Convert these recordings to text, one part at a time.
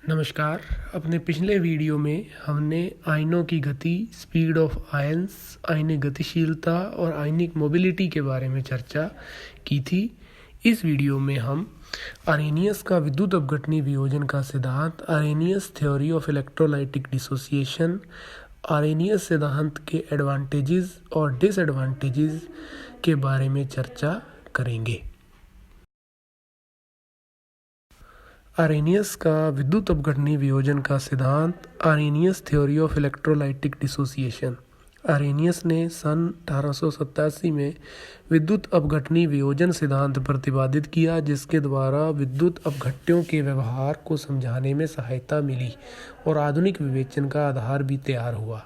नमस्कार। अपने पिछले वीडियो में हमने आयनों की गति, स्पीड ऑफ आयंस, आयनिक गतिशीलता और आयनिक मोबिलिटी के बारे में चर्चा की थी। इस वीडियो में हम आरेनियस का विद्युत अपघटनी वियोजन का सिद्धांत, Arrhenius theory of electrolytic dissociation, Arrhenius सिद्धांत के एडवांटेजेस और डिसएडवांटेजेस के बारे में चर्चा करेंगे। आरेनियस का विद्युत अपघटनी वियोजन का सिद्धांत, Arrhenius theory of electrolytic dissociation. Arrhenius ने सन 1887 में विद्युत अपघटनी वियोजन सिद्धांत प्रतिपादित किया, जिसके द्वारा विद्युत अपघट्यों के व्यवहार को समझाने में सहायता मिली और आधुनिक विवेचन का आधार भी तैयार हुआ।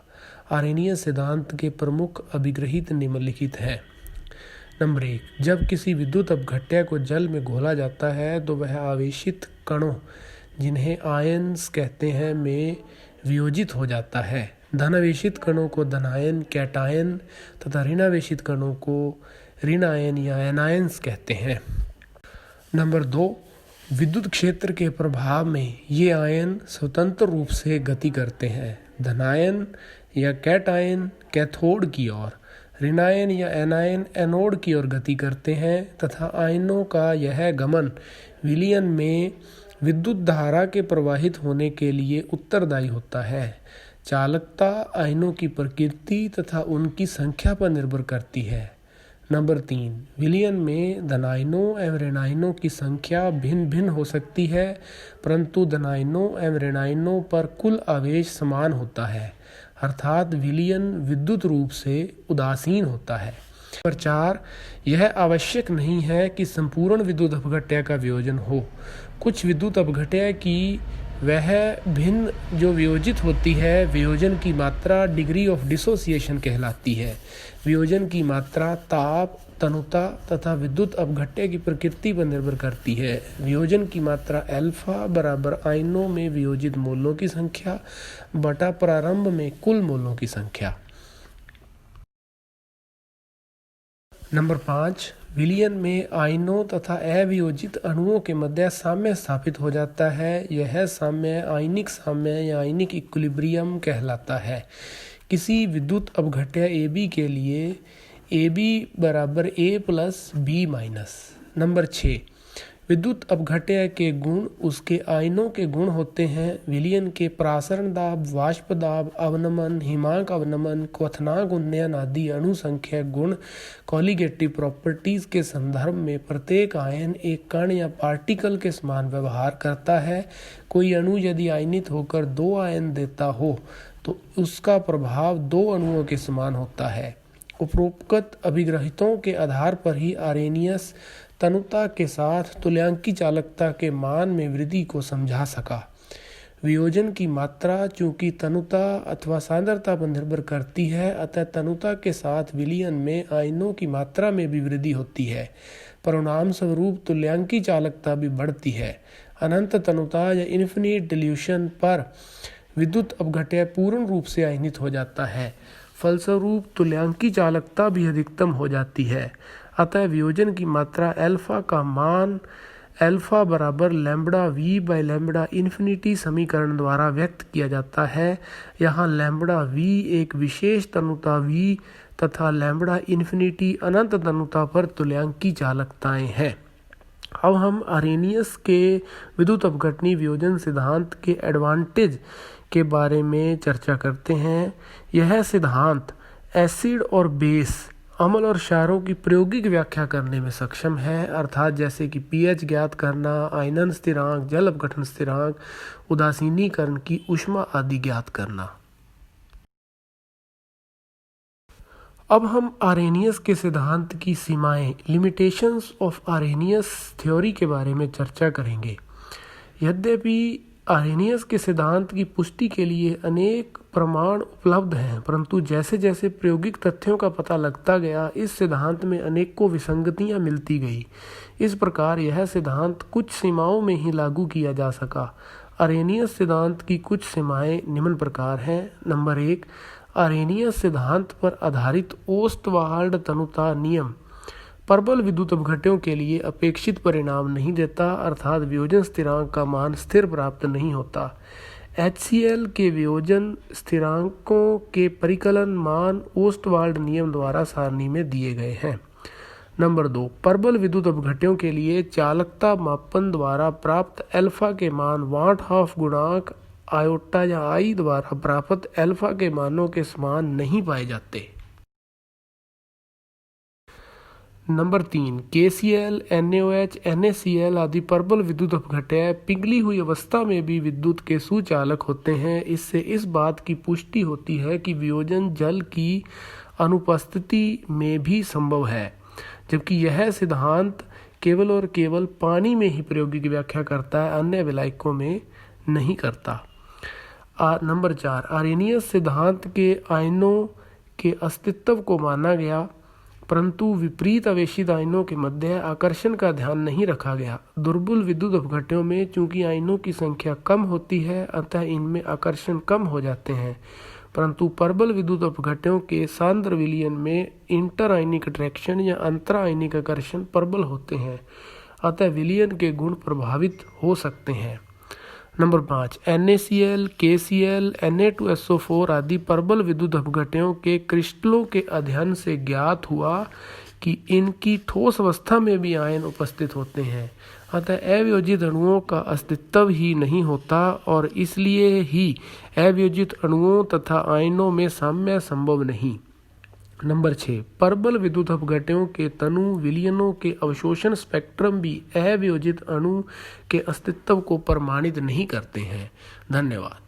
आरेनियस सिद्धांत के प्रमुख अभिग्रहित निम्नलिखित हैं। नंबर 1, जब किसी विद्युत अपघट्य को जल में घोला जाता है तो वह आवेशित कणों, जिन्हें आयन्स कहते हैं, में वियोजित हो जाता है। धनावेशित कणों को धनायन, कैटायन तथा ऋणावेशित कणों को ऋणायन या एनायंस कहते हैं। नंबर 2, विद्युत क्षेत्र के प्रभाव में ये आयन स्वतंत्र रूप से गति करते हैं। धनायन या कैटायन कैथोड की ओर, ऋणायन या एनायन एनोड की ओर गति करते हैं तथा आयनों का यह गमन विलयन में विद्युत धारा के प्रवाहित होने के लिए उत्तरदायी होता है। चालकता आयनों की प्रकृति तथा उनकी संख्या पर निर्भर करती है। नंबर 3, विलयन में धनायनों एवं ऋणायनों की संख्या भिन्न भिन्न हो सकती है, परंतु धनायनों एवं ऋणायनों पर कुल आवेश समान होता है, अर्थात विलयन विद्युत रूप से उदासीन होता है। नंबर 4, यह आवश्यक नहीं है कि संपूर्ण विद्युत अपघट्य का वियोजन हो। कुछ विद्युत अपघट्य की वह भिन्न जो वियोजित होती है, वियोजन की मात्रा डिग्री ऑफ डिसोसिएशन कहलाती है। वियोजन की मात्रा ताप, तनुता तथा विद्युत अपघट्य की प्रकृति पर निर्भर करती है। वियोजन की मात्रा अल्फा बराबर आयनों में वियोजित मोलों की संख्या बटा प्रारंभ में कुल मोलों की संख्या। नंबर 5, विलयन में आयनों तथा अवियोजित अणुओं के मध्य साम्य स्थापित हो जाता है। यह साम्य आयनिक साम्य या आयनिक इक्विलिब्रियम कहलाता है। किसी विद्युत अपघट्य AB के लिए AB बराबर A plus B minus. Number 6, विद्युत अपघट्य के गुण उसके आयनों के गुण होते हैं। विलयन के प्रासरण दाब, वाष्प दाब, अवनमन, हिमांक अवनमन, क्वथनांक उन्नयन आदि अणु संख्या गुण कॉलिगेटिव प्रॉपर्टीज के संदर्भ में प्रत्येक आयन एक कण या पार्टिकल के समान व्यवहार करता है। कोई अणु यदि आयनित होकर 2 आयन देता हो तो उसका प्रभाव 2 अणुओं के समान होता है। उपरोक्त अभिग्रहितों के आधार पर ही आरेनियस तनुता के साथ तुल्यांकी चालकता के मान में वृद्धि को समझा सका। वियोजन की मात्रा चूंकि तनुता अथवा सांद्रता पर निर्भर करती है, अतः तनुता के साथ विलयन में आयनों की मात्रा में भी वृद्धि होती है। परिणाम स्वरूप तुल्यांकी चालकता भी बढ़ती है। अनंत तनुता या इन्फिनिट डिल्यूशन पर विद्युत अपघट्य पूर्ण रूप से आयनित हो जाता है। फलस्वरूप तुल्यांकी चालकता भी अधिकतम हो जाती है। अतः वियोजन की मात्रा अल्फा का मान अल्फा बराबर lambda V by lambda infinity समीकरण द्वारा व्यक्त किया जाता है। यहाँ लैम्बडा V एक विशेष तनुता V तथा लैम्बडा इन्फिनिटी अनंत तनुता पर तुल्यांकी चालकताएं हैं। अब हम आरेनियस के विद्युत अपघटनी वियोजन सिद्धांत के एडवांटेज के बारे में चर्चा करते हैं। यह सिद्धांत एसिड और बेस, अम्ल और क्षारों की प्रायोगिक व्याख्या करने में सक्षम है, अर्थात जैसे कि pH ज्ञात करना, आयनन स्थिरांक, जल अपघटन स्थिरांक, उदासीनीकरण की ऊष्मा आदि ज्ञात करना। अब हम आरेनियस के सिद्धांत की सीमाएं, लिमिटेशंस ऑफ आरेनियस थ्योरी के बारे में चर्चा करेंगे। यद्यपि आरेनियस के सिद्धांत की पुष्टि के लिए अनेक प्रमाण उपलब्ध हैं, परंतु जैसे जैसे प्रायोगिक तथ्यों का पता लगता गया, इस सिद्धांत में अनेकों विसंगतियां मिलती गई। इस प्रकार यह सिद्धांत कुछ सीमाओं में ही लागू किया जा सका। आरेनियस सिद्धांत की कुछ सीमाएं निम्न प्रकार हैं। नंबर 1, आरेनियस सिद्धांत पर आधारित ओस्टवाल्ड तनुता नियम प्रबल विद्युत अपघट्यों के लिए अपेक्षित परिणाम नहीं देता, अर्थात वियोजन स्थिरांक का मान स्थिर प्राप्त नहीं होता। HCl के वियोजन स्थिरांकों के परिकलन मान ओस्टवाल्ड नियम द्वारा सारणी में दिए गए हैं। नंबर 2, प्रबल विद्युत अपघट्यों के लिए चालकता मापन द्वारा प्राप्त अल्फा के मान वाट हाफ गुणांक आयोटा या आई द्वारा प्राप्त अल्फा के मानों के समान नहीं पाए जाते। नंबर 3, KCl, NaOH, NaCl आदि प्रबल विद्युत अपघट्य पिघली हुई अवस्था में भी विद्युत के सुचालक होते हैं। इससे इस बात की पुष्टि होती है कि वियोजन जल की अनुपस्थिति में भी संभव है, जबकि यह सिद्धांत केवल और केवल पानी में ही प्रायोगिक व्याख्या करता है, अन्य विलायकों में नहीं करता। नंबर 4, आर्रेनियस सिद्धांत के आयनों के अस्तित्व को माना गया, परंतु विपरीत आवेशित आयनों के मध्य आकर्षण का ध्यान नहीं रखा गया। दुर्बल विद्युत अपघट्यों में चूंकि आयनों की संख्या कम होती है, अतः इनमें आकर्षण कम हो जाते हैं, परंतु प्रबल विद्युत अपघट्यों के सांद्र विलयन में इंटर आयनिक अट्रैक्शन या अंतर आयनिक आकर्षण प्रबल होते हैं, अतः विलयन के गुण प्रभावित हो सकते हैं। नंबर 5, NaCl, KCl, Na2SO4 आदि प्रबल विद्युत अपघट्यों के क्रिस्टलों के अध्ययन से ज्ञात हुआ कि इनकी ठोस अवस्था में भी आयन उपस्थित होते हैं, अतः अवियोजित अणुओं का अस्तित्व ही नहीं होता और इसलिए ही अवियोजित अणुओं तथा आयनों में साम्य संभव नहीं। नंबर 6, प्रबल विद्युत अपघट्यों के तनु विलयनों के अवशोषण स्पेक्ट्रम भी अवियोजित अणु के अस्तित्व को प्रमाणित नहीं करते हैं। धन्यवाद।